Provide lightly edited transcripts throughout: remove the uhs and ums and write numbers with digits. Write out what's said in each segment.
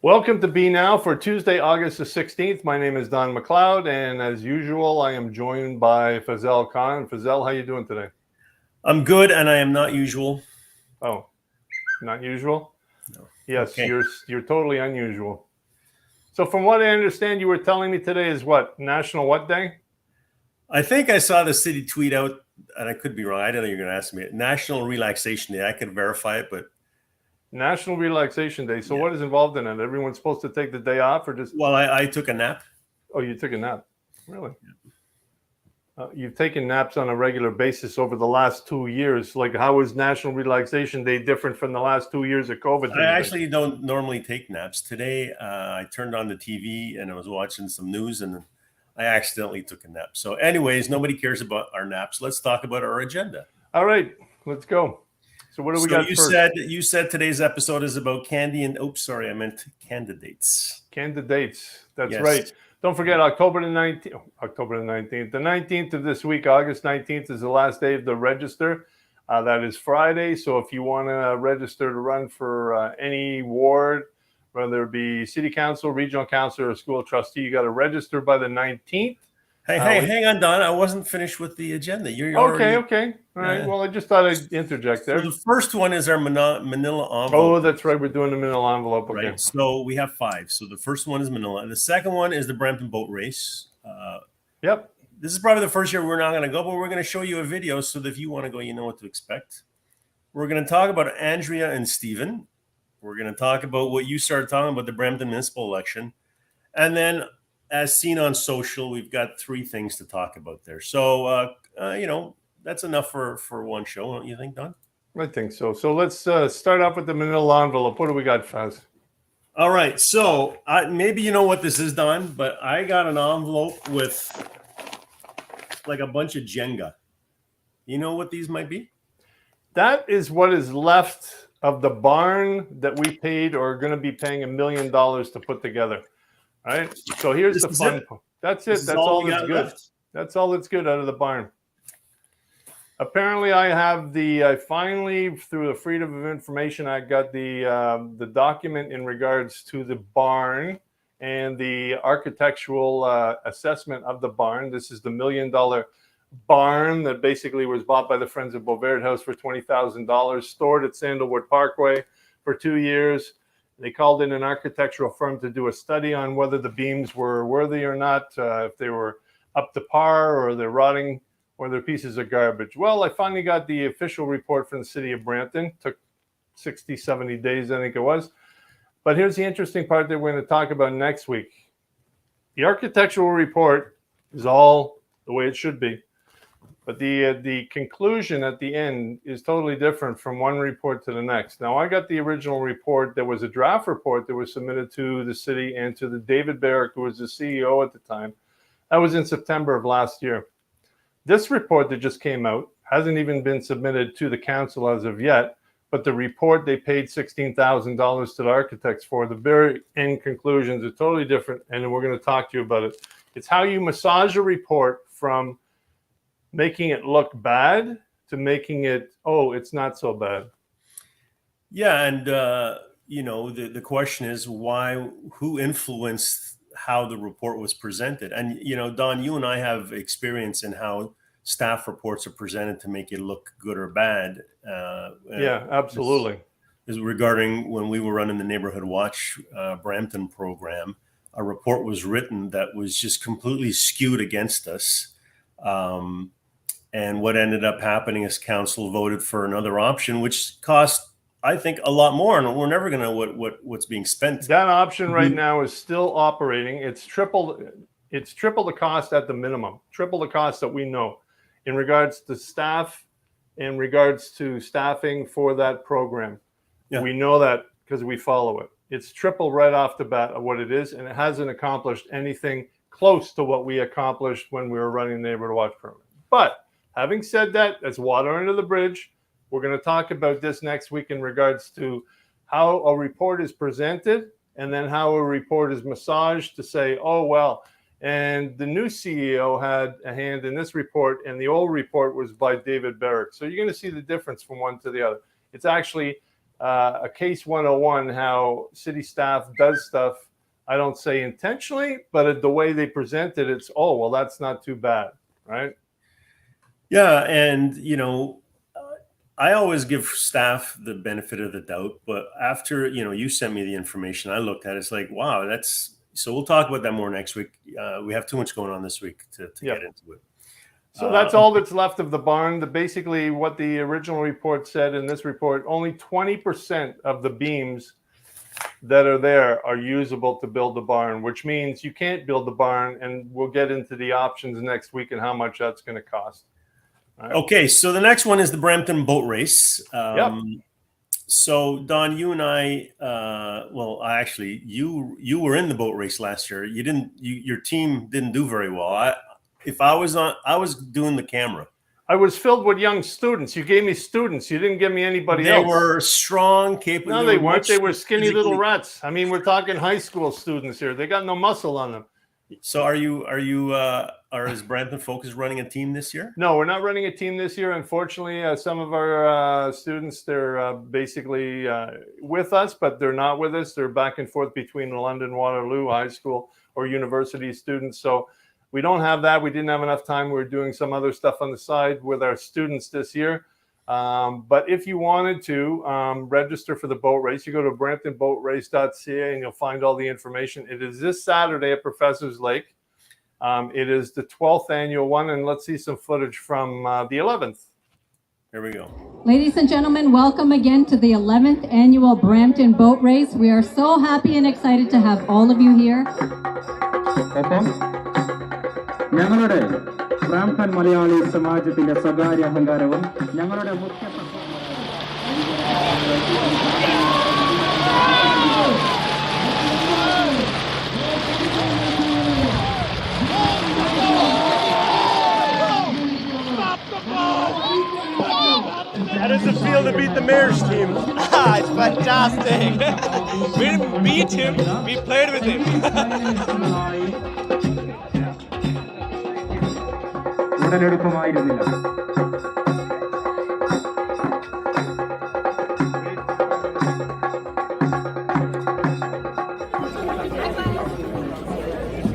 Welcome to Be Now for Tuesday, August the 16th. My name is Don McLeod, and as usual, I am joined by Fazal Khan. Fazal, how you doing today? I'm good, and I am not usual. Oh, not usual? No. Yes, Okay. you're totally unusual. So from what I understand, you were telling me today is what? National what day? I think I saw the city tweet out, and I could be wrong. I don't know you're going to ask me. National Relaxation Day. I could verify it, but National Relaxation Day. So yeah. what is involved in it? Everyone's supposed to take the day off or just... Well, I took a nap. Oh, you took a nap. Really? You've taken naps on a regular basis over the last 2 years. Like, how is National Relaxation Day different from the last 2 years of COVID? I actually don't normally take naps. Today, I turned on the TV and I was watching some news, and I accidentally took a nap. So anyways, nobody cares about our naps. Let's talk about our agenda. All right, let's go. So what do we got first? You said today's episode is about candy and I meant candidates. Candidates. That's Yes. right. Don't forget October the 19th. The 19th of this week, August 19th, is the last day of the register. That is Friday. So if you want to register to run for any ward, whether it be city council, regional council, or school trustee, you got to register by the 19th. Hey, hang on, Don. I wasn't finished with the agenda. You're okay. All right. Well, I just thought I'd interject there. So the first one is our Manilla envelope. Oh, that's right. We're doing the Manilla envelope. Okay. Right. So we have 5. So the first one is Manilla. The second one is the Brampton boat race. Yep. This is probably the first year we're not going to go, but we're going to show you a video so that if you want to go, you know what to expect. We're going to talk about Andrea and Stephen. We're going to talk about what you started talking about, the Brampton Municipal Election. And then, as seen on social, we've got 3 things to talk about there. So, that's enough for one show, don't you think, Don? I think so. So let's start off with the Manilla envelope. What do we got, Faz? All right. So maybe you know what this is, Don, but I got an envelope with like a bunch of Jenga. You know what these might be? That is what is left of the barn that we paid or are going to be paying $1 million to put together. All right. So here's the fun part. That's it. That's all that's good. Left. That's all that's good out of the barn. Apparently, I finally, through the Freedom of Information, I got the document in regards to the barn and the architectural assessment of the barn. This is the $1 million barn that basically was bought by the Friends of Beauvert House for $20,000, stored at Sandalwood Parkway for 2 years. They called in an architectural firm to do a study on whether the beams were worthy or not, if they were up to par or they're rotting or they're pieces of garbage. Well, I finally got the official report from the city of Brampton. Took 60, 70 days, I think it was. But here's the interesting part that we're going to talk about next week. The architectural report is all the way it should be. But the conclusion at the end is totally different from one report to the next. Now, I got the original report. There was a draft report that was submitted to the city and to the David Barrick, who was the CEO at the time. That was in September of last year. This report that just came out hasn't even been submitted to the council as of yet, but the report they paid $16,000 to the architects for, the very end conclusions are totally different, and we're going to talk to you about it. It's how you massage a report from making it look bad to making it, oh, it's not so bad. Yeah, and, the question is who influenced how the report was presented. And, Don, you and I have experience in how staff reports are presented to make it look good or bad. Yeah, absolutely. Is regarding when we were running the Neighborhood Watch Brampton program, a report was written that was just completely skewed against us. And what ended up happening is council voted for another option, which cost, I think, a lot more, and we're never going to know what's being spent. That option right now is still operating. It's triple the cost at the minimum, triple the cost that we know in regards to staff, in regards to staffing for that program. Yeah. We know that because we follow it. It's triple right off the bat of what it is, and it hasn't accomplished anything close to what we accomplished when we were running the Neighborhood Watch program. But having said that, that's water under the bridge. We're going to talk about this next week in regards to how a report is presented and then how a report is massaged to say, oh, well, and the new CEO had a hand in this report and the old report was by David Barrick. So you're going to see the difference from one to the other. It's actually a case 101 how city staff does stuff. I don't say intentionally, but the way they present it, it's, oh, well, that's not too bad, right? Yeah, and I always give staff the benefit of the doubt, but after you sent me the information, I looked at it, it's like, wow, that's so. We'll talk about that more next week. We have too much going on this week to get into it. So that's all that's left of the barn. Basically, what the original report said in this report, only 20% of the beams that are there are usable to build the barn, which means you can't build the barn, and we'll get into the options next week and how much that's going to cost. Right. Okay, so the next one is the Brampton boat race. Yep. So Don, you and I, you were in the boat race last year. You didn't. Your team didn't do very well. I was doing the camera. I was filled with young students. You gave me students. You didn't give me anybody else. They were strong, capable. No, they weren't. They were skinny little rats. I mean, we're talking high school students here. They got no muscle on them. So is Brampton Focus running a team this year? No, we're not running a team this year. Unfortunately, some of our students, they're basically with us, but they're not with us. They're back and forth between London, Waterloo, high school or university students. So we don't have that. We didn't have enough time. We're doing some other stuff on the side with our students this year. But if you wanted to register for the boat race, you go to bramptonboatrace.ca and you'll find all the information. It is this Saturday at Professor's Lake. It is the 12th annual one, and let's see some footage from the 11th. Here we go. Ladies and gentlemen, welcome again to the 11th annual Brampton Boat Race. We are so happy and excited to have all of you here. Brampton Malayali Samajatinte Sagarya Hangaravum ഞങ്ങളുടെ മുഖ്യ How does it feel to beat the mayor's team? It's fantastic. We didn't beat him, we played with him. ഉടലെടുപ്പുമായിരുന്നില്ല.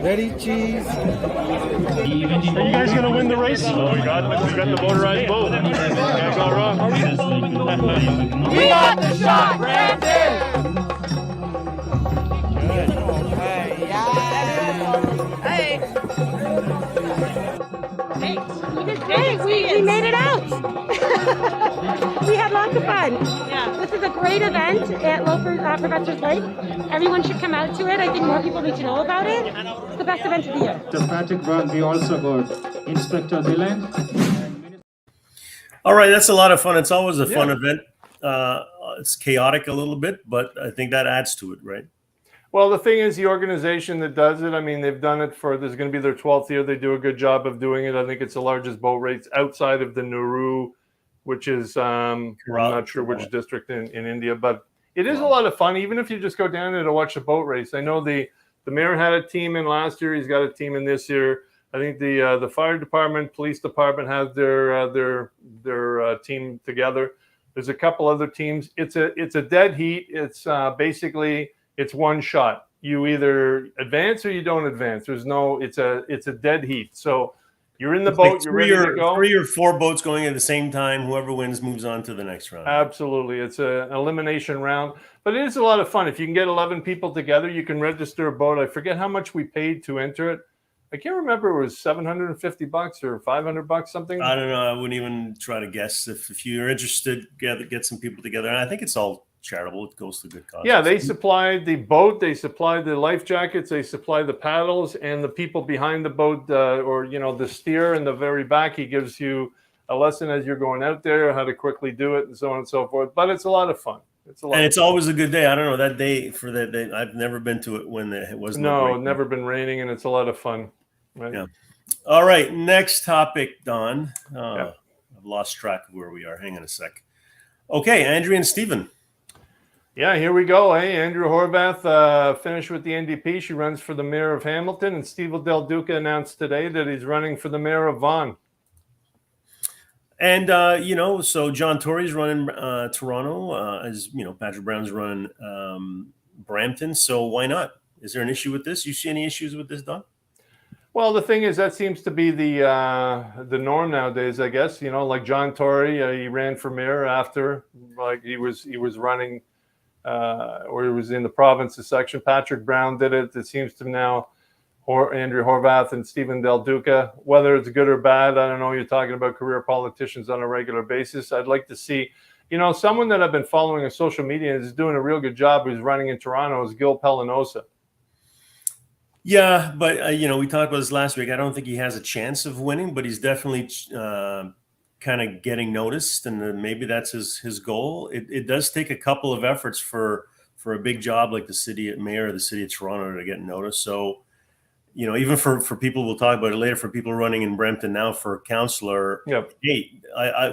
Ready, cheese. Are you guys gonna win the race? Oh, we got the motorized boat. Can't go wrong. We got the shot, Brandon. We made it out. We had lots of fun. Yeah. This is a great event at Professor's Lake. Everyone should come out to it. I think more people need to know about it. It's the best event of the year. To Patrick Brown, we also got Inspector Dylan. All right, that's a lot of fun. It's always a fun event. It's chaotic a little bit, but I think that adds to it, right? Well, the thing is, the organization that does it, I mean, they've done it this is going to be their 12th year. They do a good job of doing it. I think it's the largest boat race outside of the Nauru, which is, I'm not sure which district in India, but it is a lot of fun, even if you just go down there to watch a boat race. I know the mayor had a team in last year. He's got a team in this year. I think the fire department, police department has their team together. There's a couple other teams. It's a dead heat. It's basically, it's one shot. You either advance or you don't advance. There's no. It's a dead heat. So you're in the boat. Like you're ready to go. 3 or 4 boats going at the same time. Whoever wins moves on to the next round. Absolutely, it's an elimination round, but it is a lot of fun. If you can get 11 people together, you can register a boat. I forget how much we paid to enter it. I can't remember. It was $750 or $500, something. I don't know. I wouldn't even try to guess. If you're interested, get some people together. And I think it's all charitable. It goes to good cause. Yeah, they supply the boat, they supply the life jackets, they supply the paddles, and the people behind the boat, the steer in the very back, he gives you a lesson as you're going out there, how to quickly do it, and so on and so forth. But it's a lot of fun. It's always a good day. I don't know that day for that day. I've never been to it when it wasn't. No, never been raining, and it's a lot of fun. Right? Yeah. All right. Next topic, Don. I've lost track of where we are. Hang on a sec. Okay, Andrea and Stephen. Yeah, here we go. Hey, Andrea Horvath finished with the NDP. She runs for the mayor of Hamilton, and Steve Del Duca announced today that he's running for the mayor of Vaughan. And so John Tory's running Toronto, as Patrick Brown's running Brampton. So why not? Is there an issue with this? You see any issues with this, Don? Well, the thing is, that seems to be the norm nowadays, I guess. Like John Tory, he ran for mayor after, like he was running, or he was in the province's section. Patrick Brown did it. It seems to now, Andrew Horvath and Stephen Del Duca. Whether it's good or bad, I don't know. You're talking about career politicians on a regular basis. I'd like to see, someone that I've been following on social media and is doing a real good job who's running in Toronto is Gil Pelanosa. Yeah, but we talked about this last week. I don't think he has a chance of winning, but he's definitely kind of getting noticed, and maybe that's his goal. It does take a couple of efforts for a big job like the mayor of the city of Toronto to get noticed. So, even for people, we'll talk about it later, for people running in Brampton now for councillor. Yep. Hey,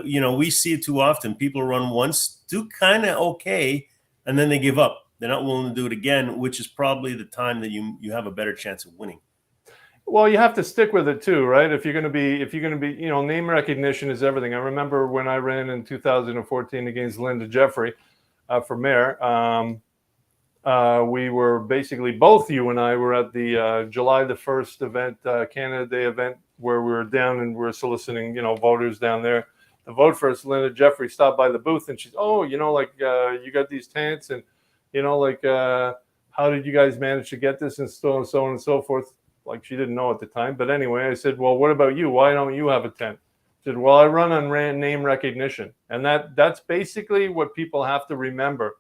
we see it too often. People run once, do kind of okay, and then they give up. They're not willing to do it again, which is probably the time that you have a better chance of winning. Well, you have to stick with it too, right? If you're going to be, name recognition is everything. I remember when I ran in 2014 against Linda Jeffrey for mayor. We were basically, both you and I were at the July the 1st event, Canada Day event, where we were down and we were soliciting, voters down there to vote for us. Linda Jeffrey stopped by the booth and she's, you got these tents and, how did you guys manage to get this and so on and so forth? Like, she didn't know at the time. But anyway, I said, well, what about you? Why don't you have a tent? She said, well, I run on name recognition. And that's basically what people have to remember,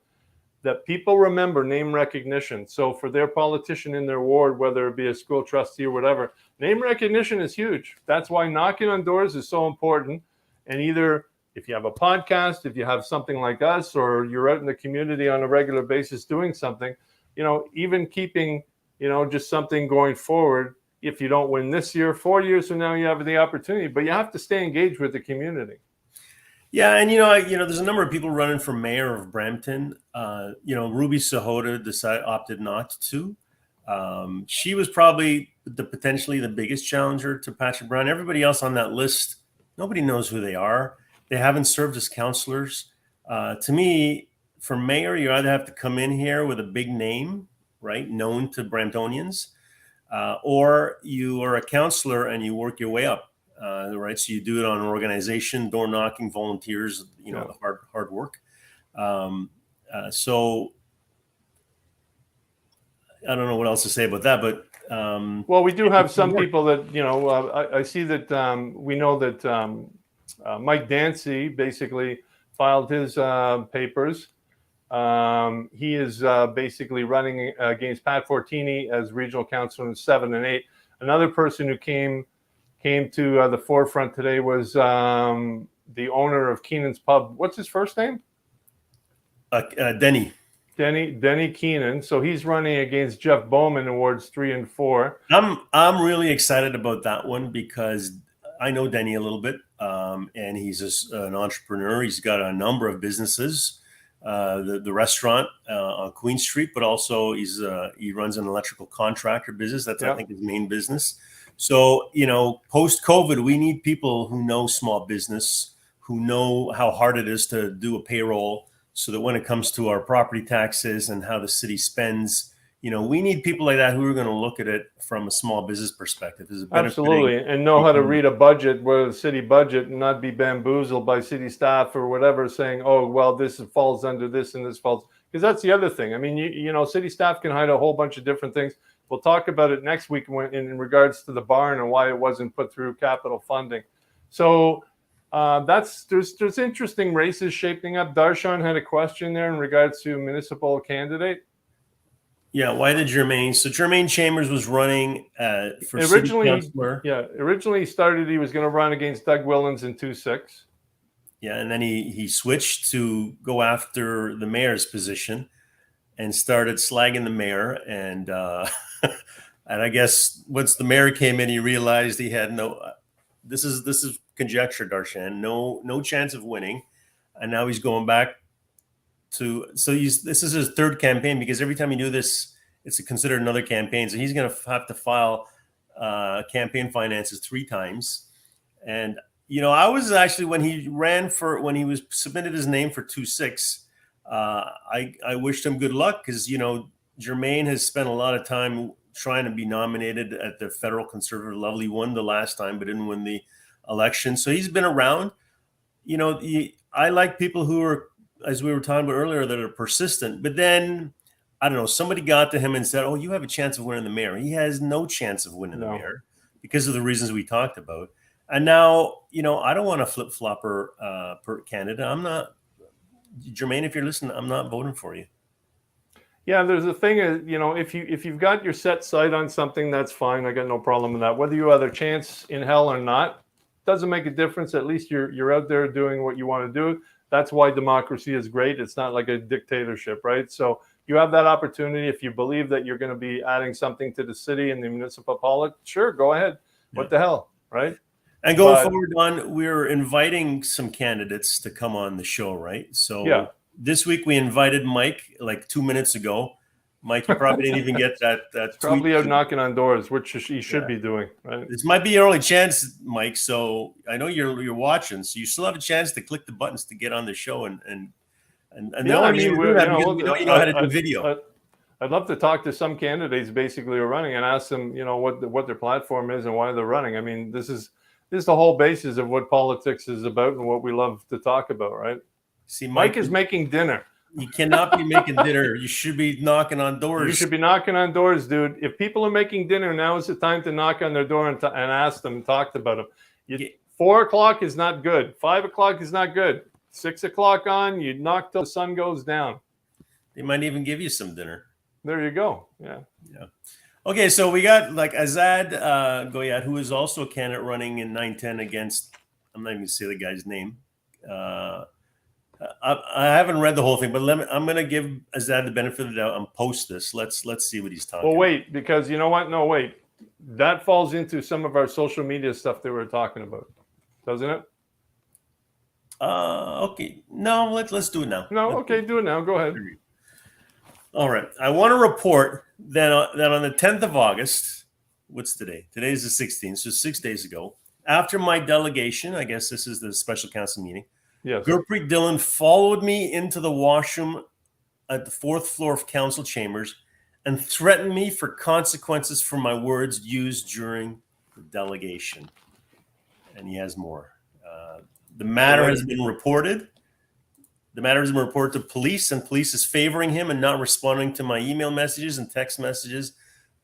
that people remember name recognition. So for their politician in their ward, whether it be a school trustee or whatever, name recognition is huge. That's why knocking on doors is so important. And either if you have a podcast, if you have something like us, or you're out in the community on a regular basis doing something, even keeping, just something going forward. If you don't win this year, 4 years from now, you have the opportunity, but you have to stay engaged with the community. Yeah, and there's a number of people running for mayor of Brampton. Ruby Sahota opted not to. She was probably potentially the biggest challenger to Patrick Brown. Everybody else on that list, nobody knows who they are. They haven't served as councillors. To me, for mayor, you either have to come in here with a big name, right, known to Bramptonians, or you are a councillor and you work your way up, right? So you do it on an organization, door knocking, volunteers, the hard work. So I don't know what else to say about that, but well, we do have some people that I see that we know that Mike Dancy basically filed his papers. He is basically running against Pat Fortini as regional councilor in 7 and 8. Another person who came to the forefront today was the owner of Keenan's Pub. What's his first name? Denny Keenan. So he's running against Jeff Bowman in wards 3 and 4. I'm really excited about that one because I know Denny a little bit, and he's an entrepreneur. He's got a number of businesses, the restaurant on Queen Street, but also he runs an electrical contractor business. That's, I think, his main business. So, post-COVID, we need people who know small business, who know how hard it is to do a payroll, so that when it comes to our property taxes and how the city spends, we need people like that who are going to look at it from a small business perspective. Absolutely, and know how to read a budget, where the city budget, and not be bamboozled by city staff or whatever, saying, "Oh, well, this falls under this and this falls." Because that's the other thing. I mean, city staff can hide a whole bunch of different things. We'll talk about it next week in regards to the barn and why it wasn't put through capital funding. So there's interesting races shaping up. Darshan had a question there in regards to municipal candidate. Yeah, why did Jermaine? So Jermaine Chambers was running for city councilor. Yeah, originally he was going to run against Doug Willans in 2-6. Yeah, and then he switched to go after the mayor's position and started slagging the mayor. And and I guess once the mayor came in, he realized he had this is conjecture, Darshan, no chance of winning. And now he's going back this is his third campaign, because every time you do this, it's considered another campaign. So he's going to have to file campaign finances 3 times. And I was actually when he was submitted his name for 2-6. I wished him good luck because Jermaine has spent a lot of time trying to be nominated at the federal conservative level. He won the last time, but didn't win the election. So he's been around. I like people who are, as we were talking about earlier, that are persistent. But then, I don't know, somebody got to him and said, "Oh, you have a chance of winning the mayor." He has no chance of winning the mayor because of the reasons we talked about. And now, I don't want a flip-flopper per candidate. I'm not, Jermaine, if you're listening, I'm not voting for you. Yeah, there's a thing is, if you've got your set sight on something, that's fine. I got no problem with that. Whether you have a chance in hell or not, doesn't make a difference. At least you're out there doing what you want to do. That's why democracy is great. It's not like a dictatorship, right? So you have that opportunity. If you believe that you're going to be adding something to the city and the municipal politics, sure, go ahead. Yeah. What the hell, right? And going forward, Don, we're inviting some candidates to come on the show, right? So this week we invited Mike like 2 minutes ago. Mike, you probably didn't even get that tweet. Probably out knocking on doors, which he should be doing, right? This might be your only chance, Mike. So I know you're watching, so you still have a chance to click the buttons to get on the show and yeah, I mean, you know how to do video. I'd love to talk to some candidates basically who are running and ask them, what their platform is and why they're running. I mean, this is the whole basis of what politics is about and what we love to talk about, right? See, Mike is making dinner. You cannot be making dinner. You should be knocking on doors. You should be knocking on doors, dude. If people are making dinner, now is the time to knock on their door and ask them and talk about them. 4 o'clock is not good. 5 o'clock is not good. 6 o'clock on, you knock till the sun goes down. They might even give you some dinner. There you go. Yeah. Okay, so we got like Azad Goyat, who is also a candidate running in 910 against, I'm not even going to say the guy's name. I haven't read the whole thing, but I'm going to give Azad the benefit of the doubt and post this. Let's see what he's talking about. Well, wait, because you know what? No, wait. That falls into some of our social media stuff that we're talking about, doesn't it? Okay. No, let's do it now. No, okay, do it now. Go ahead. All right. I want to report that on the 10th of August, what's today? Today's the 16th, so 6 days ago, after my delegation, I guess this is the special council meeting, yes, Gurpreet Dillon followed me into the washroom at the 4th floor of council chambers and threatened me for consequences for my words used during the delegation. And he has more. The matter has been reported. The matter has been reported to police, and police is favoring him and not responding to my email messages and text messages.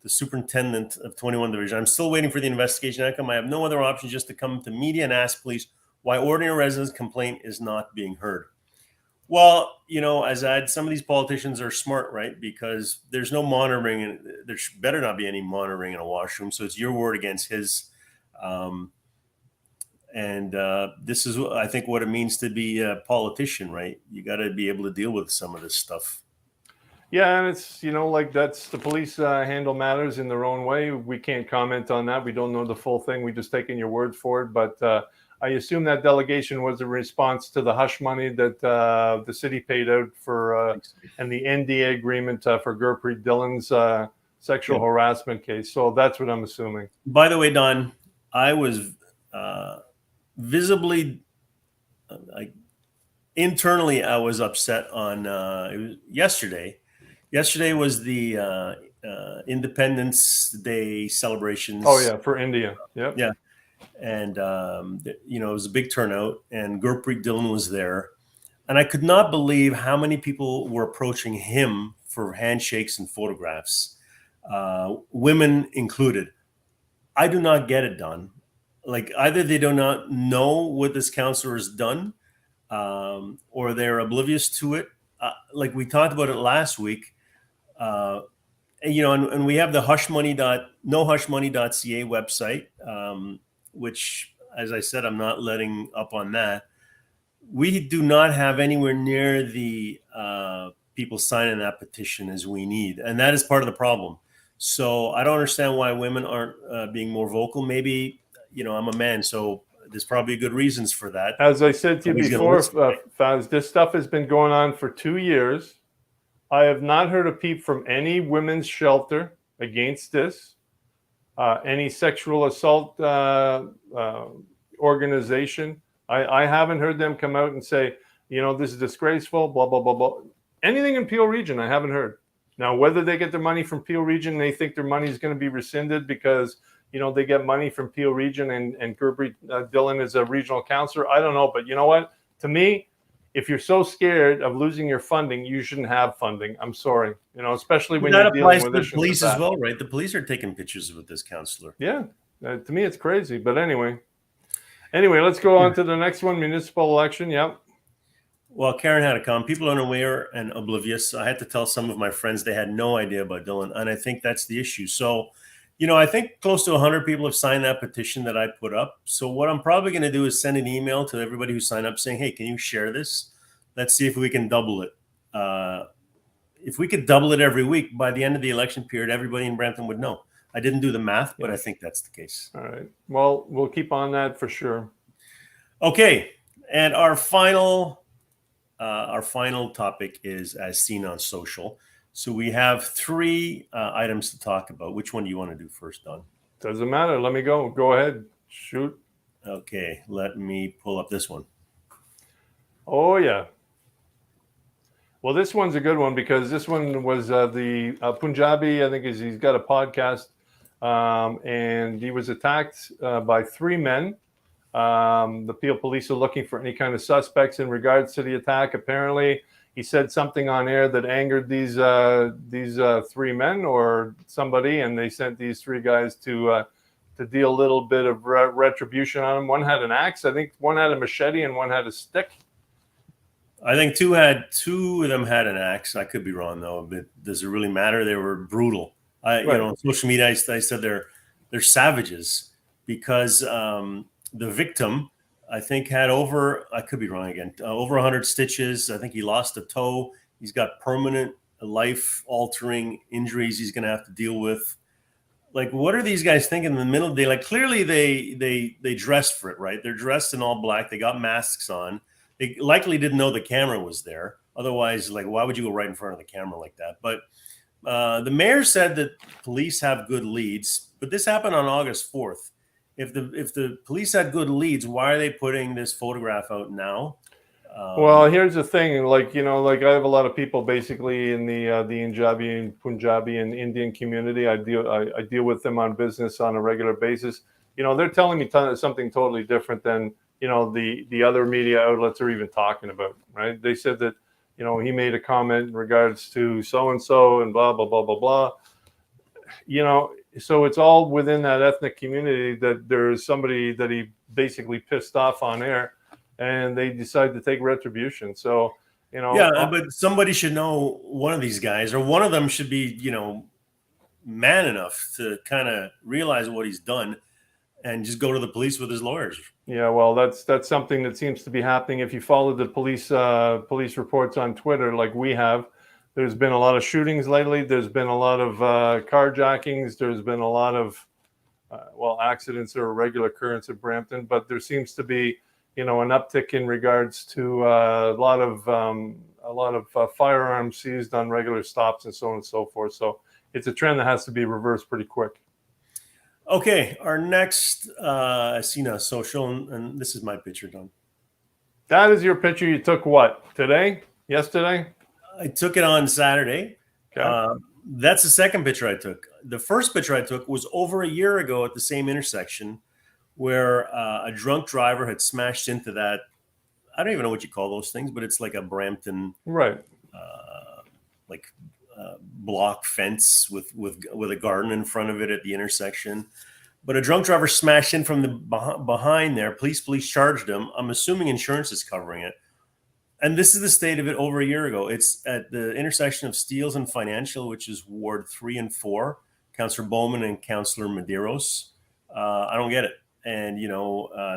The superintendent of 21 Division. I'm still waiting for the investigation outcome. I have no other option just to come to media and ask police why ordinary residents' complaint is not being heard. Well, Azad, some of these politicians are smart, right? Because there's no monitoring, and there better not be any monitoring in a washroom. So it's your word against his. And this is, I think, what it means to be a politician, right? You got to be able to deal with some of this stuff. Yeah, and it's, that's the police handle matters in their own way. We can't comment on that. We don't know the full thing. We just taking your word for it. But I assume that delegation was a response to the hush money that the city paid out for and the NDA agreement for Gurpreet Dillon's sexual harassment case. So that's what I'm assuming. By the way, Don, I was visibly, internally, I was upset on it was yesterday. Yesterday was the Independence Day celebrations. Oh yeah, for India. Yep. Yeah, and it was a big turnout, and Gurpreet Dillon was there, and I could not believe how many people were approaching him for handshakes and photographs, women included. I do not get it, Don. Like, either they do not know what this councillor has done, or they're oblivious to it. Like we talked about it last week, and we have the nohushmoney.ca website, which, as I said, I'm not letting up on that. We do not have anywhere near the people signing that petition as we need, and that is part of the problem. So I don't understand why women aren't being more vocal. Maybe, I'm a man, so there's probably good reasons for that. As I said to you before, Faz, this stuff has been going on for 2 years. I have not heard a peep from any women's shelter against this, any sexual assault organization. I haven't heard them come out and say, this is disgraceful, blah, blah, blah, blah. Anything in Peel Region, I haven't heard. Now, whether they get their money from Peel Region, they think their money is going to be rescinded because, they get money from Peel Region and Gurpreet Dillon is a regional councillor. I don't know. But you know what? To me, if you're so scared of losing your funding, you shouldn't have funding. I'm sorry. Especially when you're dealing with the police as well, right? The police are taking pictures with this councillor. Yeah. To me, it's crazy. But anyway, let's go on to the next one, municipal election. Yep. Well, Karen had a comment. People are unaware and oblivious. I had to tell some of my friends they had no idea about Dillon, and I think that's the issue. So, I think close to 100 people have signed that petition that I put up. So what I'm probably going to do is send an email to everybody who signed up saying, hey, can you share this? Let's see if we can double it. If we could double it every week, by the end of the election period, everybody in Brampton would know. I didn't do the math, but I think that's the case. All right. Well, we'll keep on that for sure. Okay. And our final topic is as seen on social. So we have 3 items to talk about. Which one do you want to do first, Don? Doesn't matter. Let me go. Go ahead. Shoot. Okay. Let me pull up this one. Oh, yeah. Well, this one's a good one because this one was the Punjabi, I think he's got a podcast, and he was attacked by 3 men. The Peel police are looking for any kind of suspects in regards to the attack. Apparently, he said something on air that angered these 3 men or somebody, and they sent these 3 guys to deal a little bit of retribution on him. One had an axe, I think. One had a machete, and one had a stick. I think two of them had an axe. I could be wrong though, but does it really matter? They were brutal. Right. On social media, I said they're savages because the victim, I think, had I could be wrong again, over 100 stitches. I think he lost a toe. He's got permanent life-altering injuries he's going to have to deal with. Like, what are these guys thinking in the middle of the day? Like, clearly they dressed for it, right? They're dressed in all black. They got masks on. They likely didn't know the camera was there. Otherwise, like, why would you go right in front of the camera like that? But the mayor said that police have good leads, but this happened on August 4th. If the police had good leads, why are they putting this photograph out now? Well, here's the thing. Like, I have a lot of people basically in the Punjabi and Indian community. I deal with them on business on a regular basis. They're telling me something totally different than the other media outlets are even talking about, right? They said that, he made a comment in regards to so-and-so and blah, blah, blah, blah, blah. So it's all within that ethnic community that there's somebody that he basically pissed off on air and they decide to take retribution. So, Yeah, but somebody should know one of these guys, or one of them should be, man enough to kind of realize what he's done and just go to the police with his lawyers. Yeah, well, that's something that seems to be happening. If you follow the police reports on Twitter, like we have, there's been a lot of shootings lately. There's been a lot of carjackings. There's been a lot of accidents are a regular occurrence at Brampton, but there seems to be an uptick in regards to a lot of firearms seized on regular stops and so on and so forth. So it's a trend that has to be reversed pretty quick. Okay, our next seen on social, and this is my picture, Don. That is your picture you took what? Today? Yesterday? I took it on Saturday. Okay. That's the second picture I took. The first picture I took was over a year ago at the same intersection where a drunk driver had smashed into that. I don't even know what you call those things, but it's like a Brampton Right. Block fence with a garden in front of it at the intersection. But a drunk driver smashed in from the behind there. Police charged him. I'm assuming insurance is covering it. And this is the state of it over a year ago. It's at the intersection of Steeles and Financial, which is Ward 3 and 4, Councillor Bowman and Councillor Medeiros. I don't get it. And,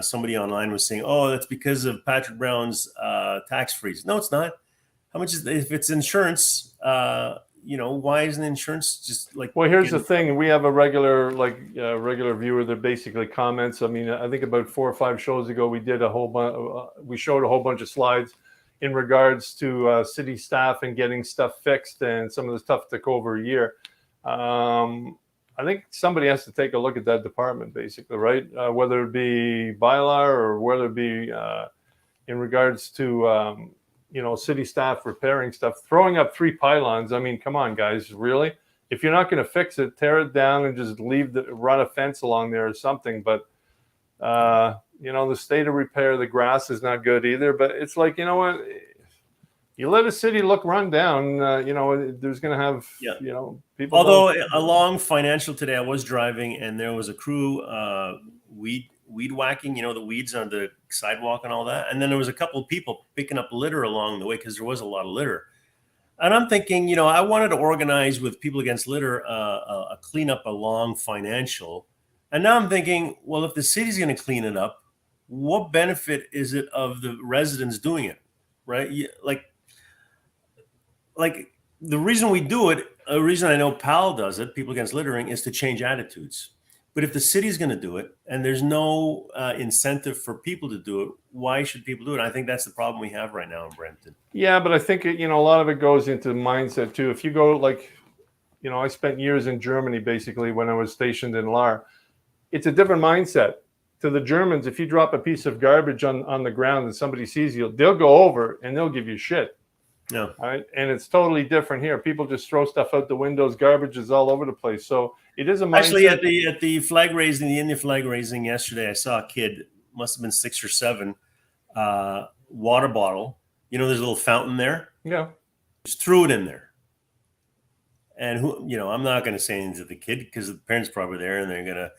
somebody online was saying, oh, that's because of Patrick Brown's tax freeze. No, it's not. How much is if it's insurance? Why isn't insurance just like? Well, here's the thing. We have a regular viewer that basically comments. I mean, I think about 4 or 5 shows ago, we did we showed a whole bunch of slides in regards to city staff and getting stuff fixed, and some of the stuff took over a year. I think somebody has to take a look at that department, basically, right? Whether it be bylaw or whether it be in regards to city staff repairing stuff, throwing up 3 pylons. I mean, come on, guys, really? If you're not going to fix it, tear it down and just run a fence along there or something. But the state of repair, the grass is not good either. But it's like, you know what? You let a city look run down, there's going to have, people. Although along Financial today, I was driving and there was a crew weed whacking, the weeds on the sidewalk and all that. And then there was a couple of people picking up litter along the way because there was a lot of litter. And I'm thinking, I wanted to organize with People Against Litter a cleanup along Financial. And now I'm thinking, well, if the city's going to clean it up, what benefit is it of the residents doing it, right? Like the reason we do it, a reason I know PAL does it, People Against Littering, is to change attitudes. But if the city's going to do it and there's no incentive for people to do it, why should people do it? I think that's the problem we have right now in Brampton. Yeah, but I think, a lot of it goes into mindset too. If you go I spent years in Germany, basically, when I was stationed in Lahr. It's a different mindset. To the Germans, if you drop a piece of garbage on the ground and somebody sees you, they'll go over and they'll give you shit. Yeah. All right. And it's totally different here. People just throw stuff out the windows. Garbage is all over the place. So it is a mindset. Actually, at the flag raising, the Indian flag raising yesterday, I saw a kid, must have been 6 or 7, water bottle. There's a little fountain there. Yeah. Just threw it in there. And I'm not going to say anything to the kid because the parents probably there and they're going to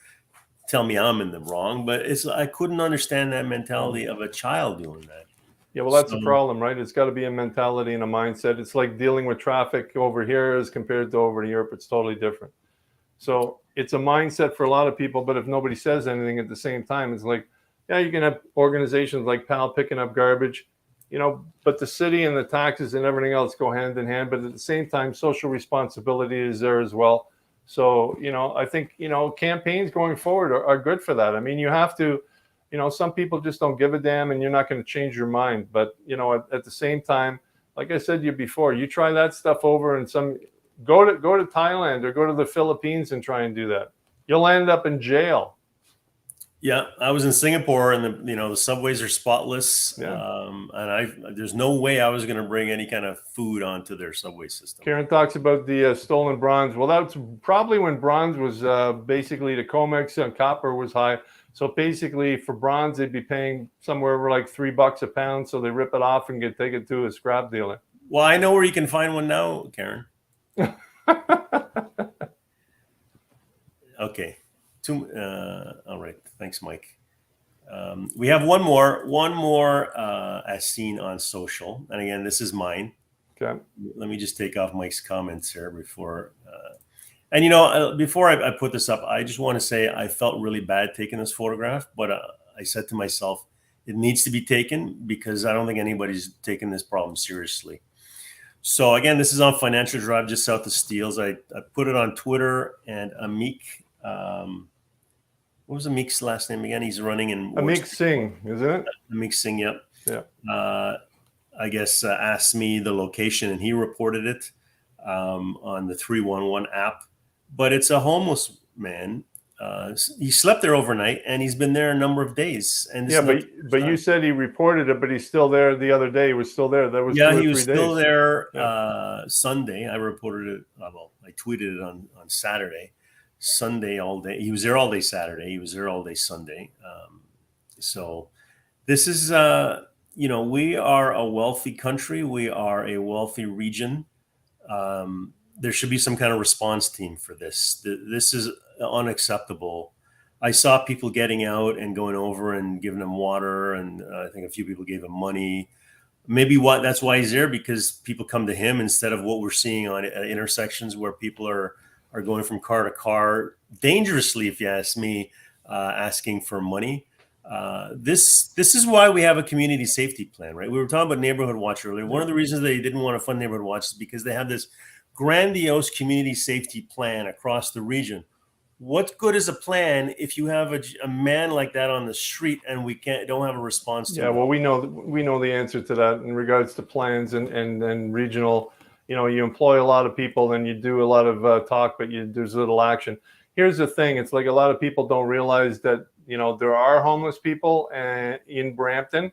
tell me I'm in the wrong. But I couldn't understand that mentality of a child doing that. Yeah, well, that's the problem, right? It's got to be a mentality and a mindset. It's like dealing with traffic over here as compared to over in Europe. It's totally different. So it's a mindset for a lot of people, but if nobody says anything at the same time, it's like, yeah, you can have organizations like PAL picking up garbage, but the city and the taxes and everything else go hand in hand. But at the same time, social responsibility is there as well. So, I think, campaigns going forward are good for that. I mean, you have to, some people just don't give a damn and you're not going to change your mind. But, at the same time, like I said to you before, you try that stuff over and go to Thailand or go to the Philippines and try and do that. You'll end up in jail. Yeah, I was in Singapore and the subways are spotless. Yeah. And there's no way I was going to bring any kind of food onto their subway system. Karen talks about the stolen bronze. Well, that's probably when bronze was basically the COMEX and copper was high. So basically for bronze, they'd be paying somewhere over like $3 a pound. So they rip it off and take it to a scrap dealer. Well, I know where you can find one now, Karen. Okay. All right. Thanks, Mike. We have one more as seen on social. And again, this is mine. Okay. Let me just take off Mike's comments here before. Before I put this up, I just want to say I felt really bad taking this photograph, but I said to myself, it needs to be taken because I don't think anybody's taking this problem seriously. So again, this is on Financial Drive, just south of Steeles. I put it on Twitter, and Amik, what was Amik's last name again? He's running in Amik Singh, isn't it? Amik Singh, yep. Yeah. I guess asked me the location, and he reported it on the 311 app. But it's a homeless man. He slept there overnight, and he's been there a number of days. And yeah, but you said he reported it, but he's still there. The other day, he was still there. That was 2 or 3 days. He was still there Sunday. I reported it. Well, I tweeted it on Saturday. Sunday all day. He was there all day Saturday. He was there all day Sunday. So this is, we are a wealthy country. We are a wealthy region. There should be some kind of response team for this. This is unacceptable. I saw people getting out and going over and giving him water, and I think a few people gave him money. Maybe that's why he's there, because people come to him instead of what we're seeing on intersections where people are going from car to car dangerously, if you ask me, asking for money. This is why we have a community safety plan, right? We were talking about Neighborhood Watch earlier. One of the reasons they didn't want to fund Neighborhood Watch is because they have this grandiose community safety plan across the region. What good is a plan if you have a man like that on the street and we don't have a response to it? Yeah, well, we know the answer to that in regards to plans and regional. You employ a lot of people and you do a lot of talk, but there's little action. here's the thing. It's like a lot of people don't realize that, there are homeless people in Brampton.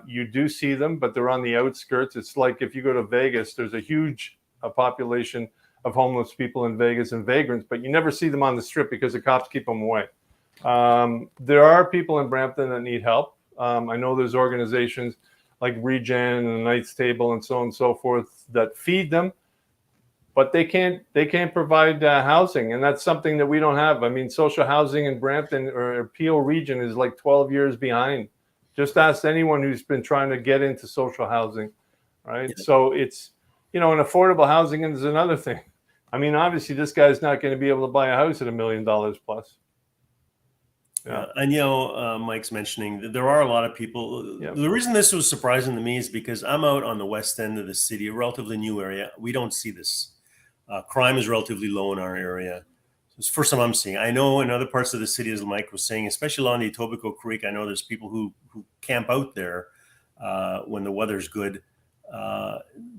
You do see them, but they're on the outskirts. It's like if you go to Vegas, there's a huge population of homeless people in Vegas and vagrants, but you never see them on the strip because the cops keep them away. There are people in Brampton that need help. I know there's organizations like Regen and the Knights Table and so on and so forth that feed them, but they can't provide housing, and that's something that we don't have. I mean, social housing in Brampton or Peel region is like 12 years behind. Just ask anyone who's been trying to get into social housing, right? Yeah. So it's, and affordable housing is another thing. I mean, obviously, this guy's not going to be able to buy a house at $1 million plus. Yeah. And, Mike's mentioning that there are a lot of people. Yeah. The reason this was surprising to me is because I'm out on the west end of the city, a relatively new area. We don't see this. Crime is relatively low in our area. It's the first time I'm seeing. I know in other parts of the city, as Mike was saying, especially along the Etobicoke Creek, I know there's people who camp out there when the weather's good.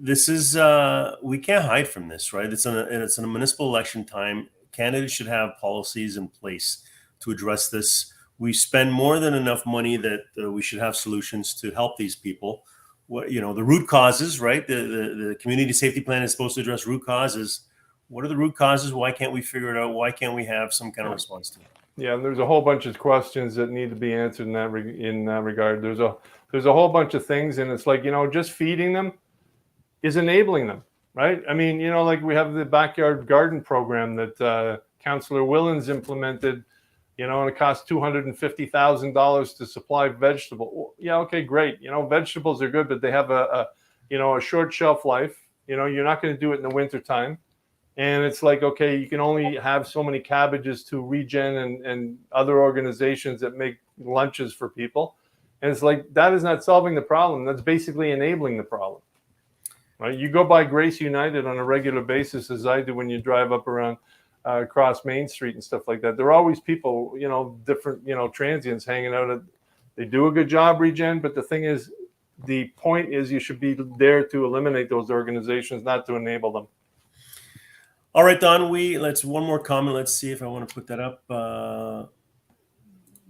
This is we can't hide from this, right? It's in a municipal election time. Candidates should have policies in place to address this. We spend more than enough money that we should have solutions to help these people. The root causes, right? The community safety plan is supposed to address root causes. What are the root causes? Why can't we figure it out? Why can't we have some kind of response to it? Yeah, and there's a whole bunch of questions that need to be answered in that regard. There's a whole bunch of things, and it's like, just feeding them is enabling them, right? I mean, like we have the backyard garden program that Councillor Willens implemented, and it costs $250,000 to supply vegetable. Yeah, okay, great. Vegetables are good, but they have a short shelf life. You're not going to do it in the wintertime. And it's like, okay, you can only have so many cabbages to Regen and other organizations that make lunches for people. And it's like, that is not solving the problem. That's basically enabling the problem. Right? You go by Grace United on a regular basis, as I do when you drive up around across Main Street and stuff like that. There are always people, different, transients hanging out. They do a good job, Regen, but the thing is, the point is you should be there to eliminate those organizations, not to enable them. All right, Don, let's one more comment. Let's see if I want to put that up.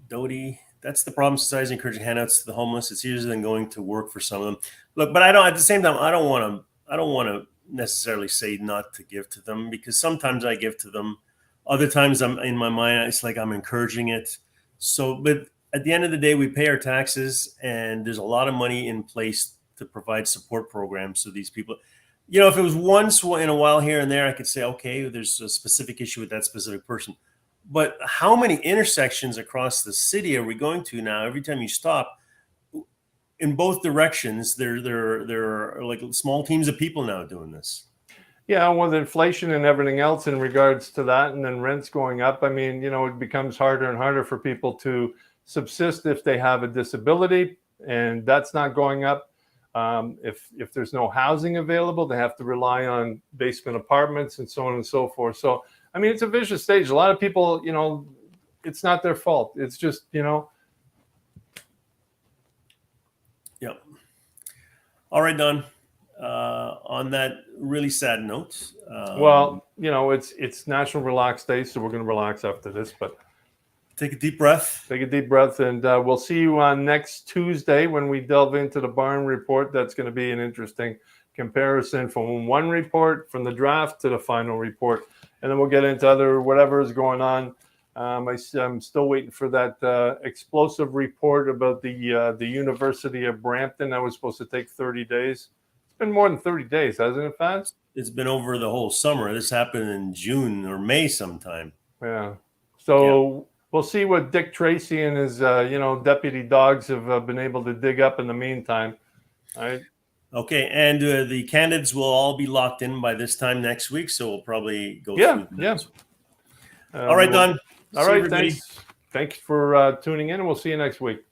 Dodie, that's the problem. Society encouraging handouts to the homeless. It's easier than going to work for some of them. Look, but at the same time, I don't want to necessarily say not to give to them, because sometimes I give to them. Other times I'm in my mind, it's like I'm encouraging it. So, but at the end of the day, we pay our taxes, and there's a lot of money in place to provide support programs to these people. If it was once in a while here and there, I could say, okay, there's a specific issue with that specific person. But how many intersections across the city are we going to now? Every time you stop, in both directions, there are like small teams of people now doing this. Yeah, with inflation and everything else in regards to that, and then rents going up, I mean, it becomes harder and harder for people to subsist if they have a disability, and that's not going up. If there's no housing available, they have to rely on basement apartments and so on and so forth. So, I mean, it's a vicious stage. A lot of people, it's not their fault. It's just, Yep. All right, Don. On that really sad note. It's National Relax Day, so we're going to relax after this, but. Take a deep breath. Take a deep breath, and we'll see you on next Tuesday when we delve into the barn report. That's going to be an interesting comparison from one report, from the draft to the final report. And then we'll get into whatever is going on. I'm still waiting for that explosive report about the University of Brampton. That was supposed to take 30 days. It's been more than 30 days, hasn't it, Faz? It's been over the whole summer. This happened in June or May sometime. Yeah. So... Yeah. We'll see what Dick Tracy and his, deputy dogs have been able to dig up in the meantime. All right. Okay, and the candidates will all be locked in by this time next week, so we'll probably go through them. Yeah. All right, Don. All right, thanks. Thanks for tuning in, and we'll see you next week.